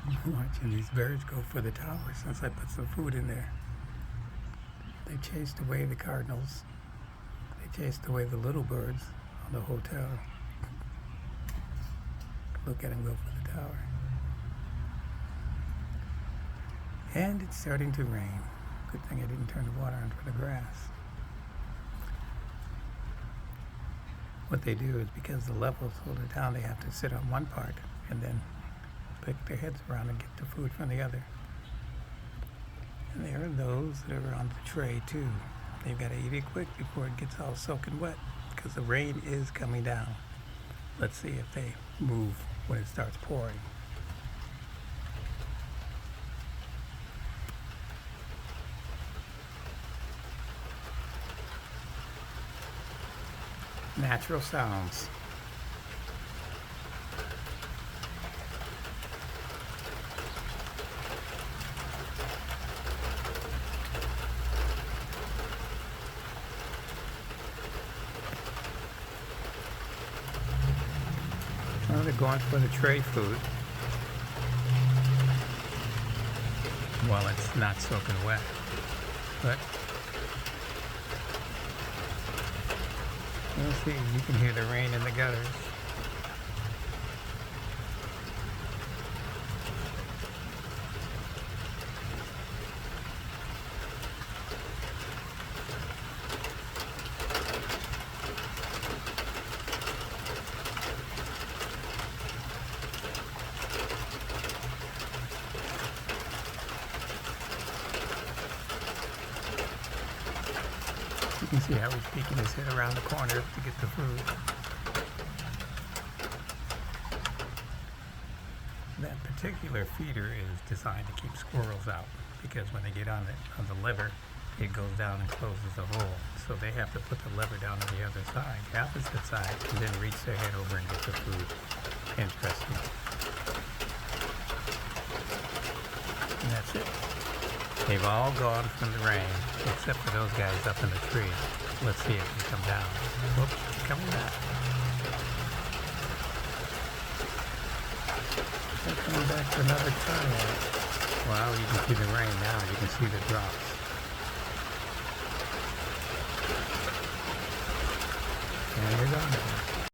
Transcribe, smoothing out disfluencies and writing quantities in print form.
Watching these birds go for the tower since I put some food in there. They chased away the cardinals. They chased away the little birds on the hotel. Look at them go for the tower. And it's starting to rain. Good thing I didn't turn the water on for the grass. What they do is because the levels hold it down, they have to sit on one part and then pick their heads around and get the food from the other. And there are those that are on the tray too. They've got to eat it quick before it gets all soaking wet because the rain is coming down. Let's see if they move when it starts pouring. Natural sounds. Well, they're going for the tray food while it's not soaking wet. But we'll see. You can hear the rain in the gutters. You can see how he's peeking his head around the corner to get the food. That particular feeder is designed to keep squirrels out because when they get on the lever, it goes down and closes the hole. So they have to put the lever down on the other side, the opposite side, and then reach their head over and get the food. Interesting. And that's it. They've all gone from the rain, except for those guys up in the tree. Let's see if they come down. Whoops, they're coming back. They're coming back for another try. Wow, you can see the rain now. You can see the drops. And they're gone.